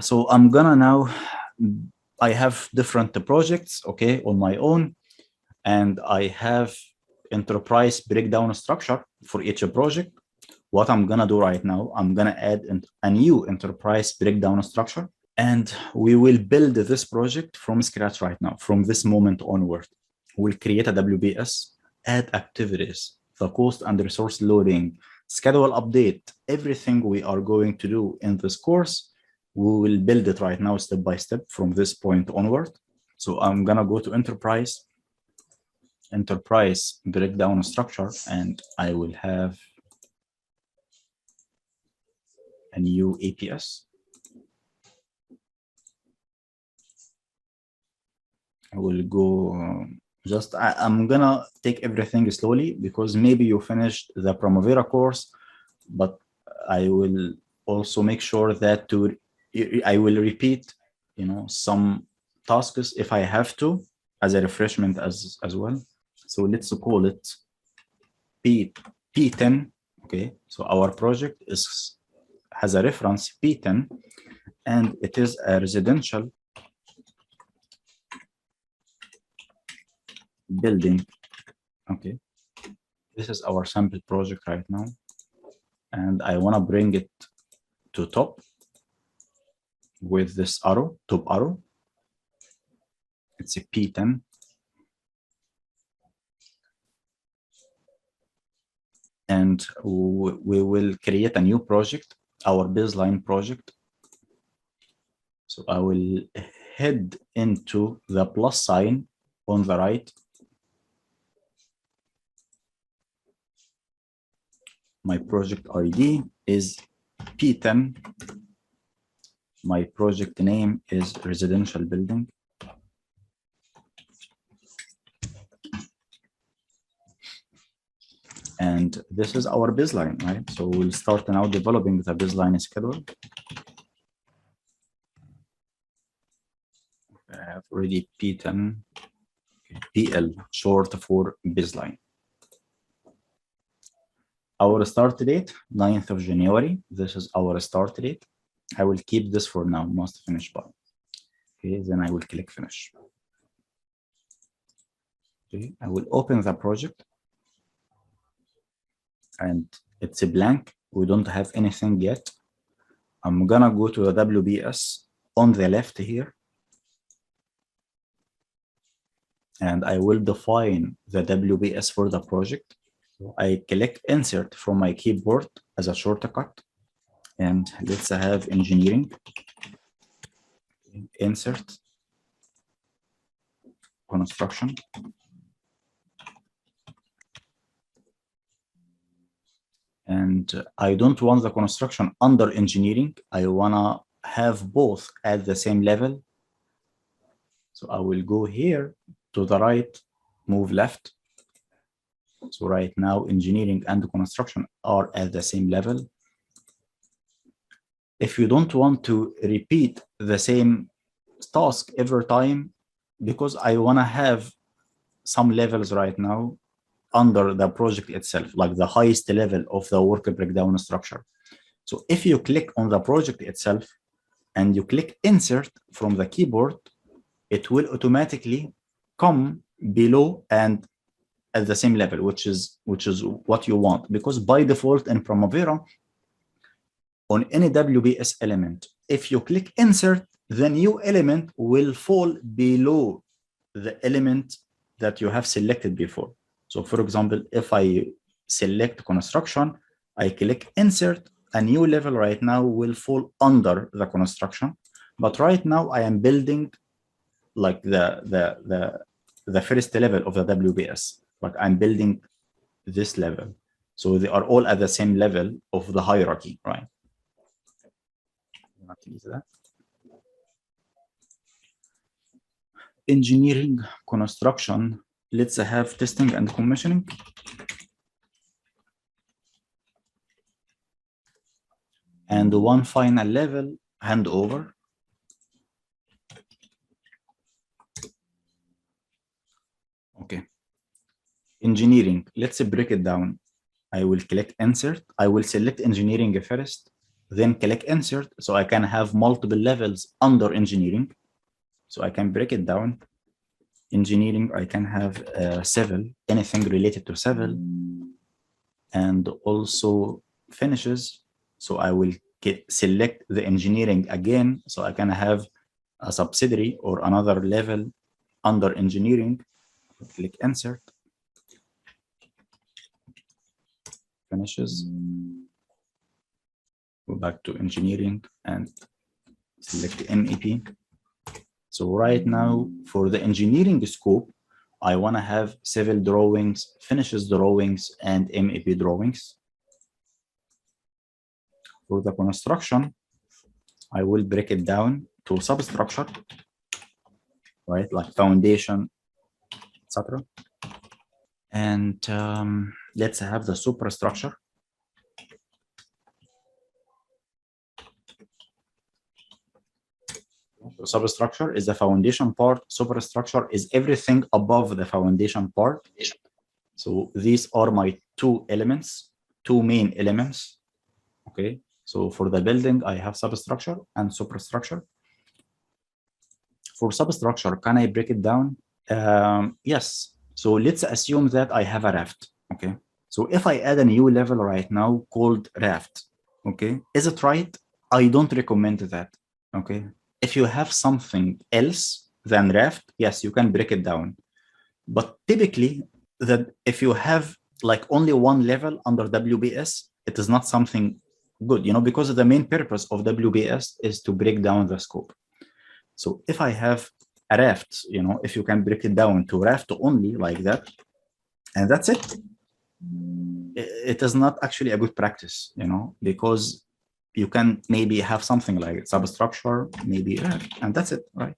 So I'm gonna now, I have different projects, okay, on my own, and I have enterprise breakdown structure for each project. What I'm gonna do right now, I'm gonna add a new enterprise breakdown structure, and we will build this project from scratch right now. From this moment onward, we'll create a WBS, add activities, the cost and resource loading, schedule update, everything we are going to do in this course. We will build it right now step by step from this point onward. So I'm gonna go to enterprise breakdown structure, and I will have a new APS. I will go I'm gonna take everything slowly because maybe you finished the Primavera course, but I will also make sure that I will repeat, some tasks if I have to as a refreshment as well. So let's call it P10. Okay, so our project has a reference P10, and it is a residential building. Okay, this is our sample project right now, and I want to bring it to top with this arrow, top arrow. It's a P10. And we will create a new project, our baseline project. So I will head into the plus sign on the right. My project ID is P10. My project name is residential building. And this is our baseline, right? So we'll start now developing the baseline schedule. I have already P10, PL, short for baseline. Our start date, 9th of January. This is our start date. I will keep this for now, must finish by. Okay, then I will click finish. Okay, I will open the project. And it's a blank. We don't have anything yet. I'm gonna go to the WBS on the left here. And I will define the WBS for the project. I click insert from my keyboard as a shortcut. And let's have engineering. Insert. Construction. And I don't want the construction under engineering. I wanna have both at the same level. So I will go here to the right, move left. So right now, engineering and construction are at the same level. If you don't want to repeat the same task every time, because I want to have some levels right now under the project itself, like the highest level of the work breakdown structure. So if you click on the project itself and you click insert from the keyboard, it will automatically come below and at the same level, which is what you want, because by default in Primavera, on any WBS element, if you click insert, the new element will fall below the element that you have selected before. So for example, if I select construction, I click insert, a new level right now will fall under the construction. But right now I am building like the first level of the WBS. Like I'm building this level. So they are all at the same level of the hierarchy, right? Engineering, construction, let's have testing and commissioning. And one final level, handover. Okay. Engineering, let's break it down. I will click insert. I will select engineering first. then click insert, so I can have multiple levels under engineering. So I can break it down. Engineering, I can have civil, anything related to civil, and also finishes. So I will select the engineering again, so I can have a subsidiary or another level under engineering. Click insert, finishes, go back to engineering and select MEP. So right now for the engineering scope, I want to have civil drawings, finishes drawings, and MEP drawings. For the construction, I will break it down to substructure, right? Like foundation, etc. And let's have the superstructure. Substructure is the foundation part. Superstructure is everything above the foundation part. So these are my two elements, two main elements. Okay. So for the building, I have substructure and superstructure. For substructure, can I break it down? Yes. So let's assume that I have a raft. Okay. So if I add a new level right now called raft, okay, is it right? I don't recommend that. Okay. If you have something else than raft, yes, you can break it down. But typically, that if you have like only one level under WBS, it is not something good, you know, because the main purpose of WBS is to break down the scope. So if I have a raft, you know, if you can break it down to raft only like that, and that's it, it is not actually a good practice, you know, because you can maybe have something like substructure, maybe raft, and that's it, right?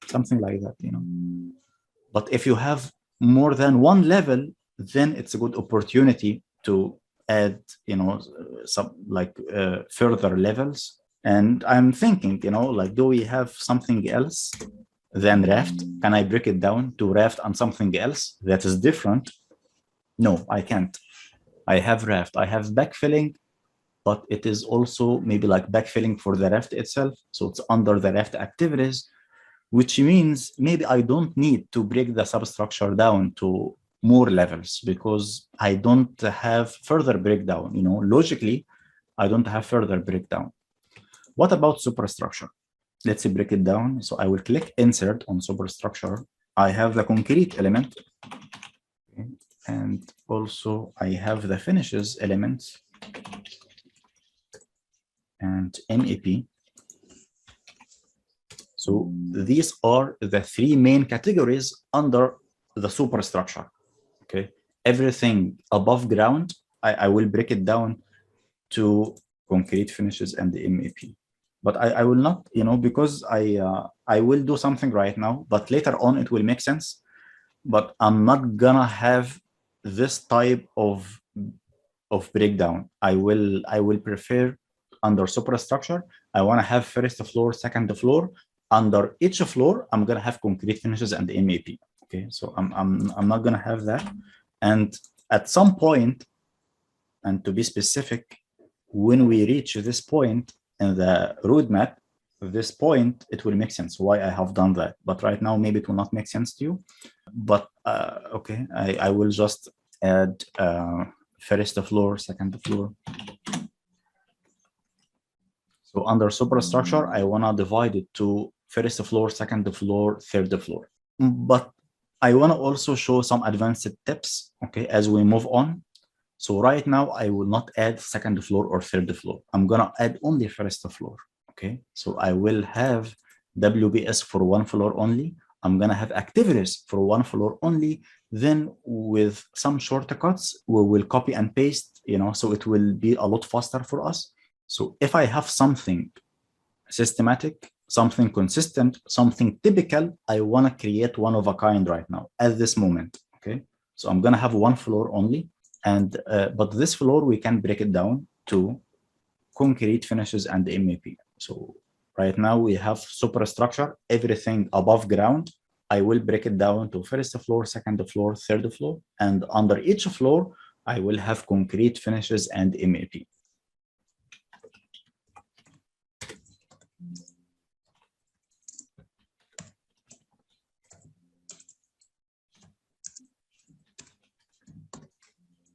Something like that, you know. But if you have more than one level, then it's a good opportunity to add, you know, further levels. And I'm thinking, you know, like, do we have something else than raft? Can I break it down to raft and something else that is different? No, I can't. I have raft, I have backfilling, but it is also maybe like backfilling for the raft itself. So it's under the raft activities, which means maybe I don't need to break the substructure down to more levels because I don't have further breakdown. You know, logically, I don't have further breakdown. What about superstructure? Let's break it down. So I will click insert on superstructure. I have the concrete element. Okay. And also I have the finishes elements and MEP. So these are the three main categories under the superstructure. Okay, everything above ground, I will break it down to concrete finishes and the MEP. But I will not, you know, because I will do something right now, but later on it will make sense. But I'm not gonna have this type of breakdown. I will prefer under superstructure. I want to have first floor, second floor. Under each floor, I'm gonna have concrete finishes and MEP. Okay, so I'm not gonna have that. And at some point, and to be specific, when we reach this point in the roadmap, this point, it will make sense why I have done that. But right now, maybe it will not make sense to you. But okay, I will just add first floor, second floor. So under superstructure, I want to divide it to first floor, second floor, third floor. But I want to also show some advanced tips, okay, as we move on. So right now, I will not add second floor or third floor. I'm going to add only first floor, okay? So I will have WBS for one floor only. I'm going to have activities for one floor only. Then with some shortcuts, we will copy and paste, you know, so it will be a lot faster for us. So if I have something systematic, something consistent, something typical, I want to create one of a kind right now at this moment, okay? So I'm going to have one floor only. And but this floor, we can break it down to concrete finishes and MEP. So right now we have superstructure, everything above ground. I will break it down to first floor, second floor, third floor. And under each floor, I will have concrete finishes and MEP.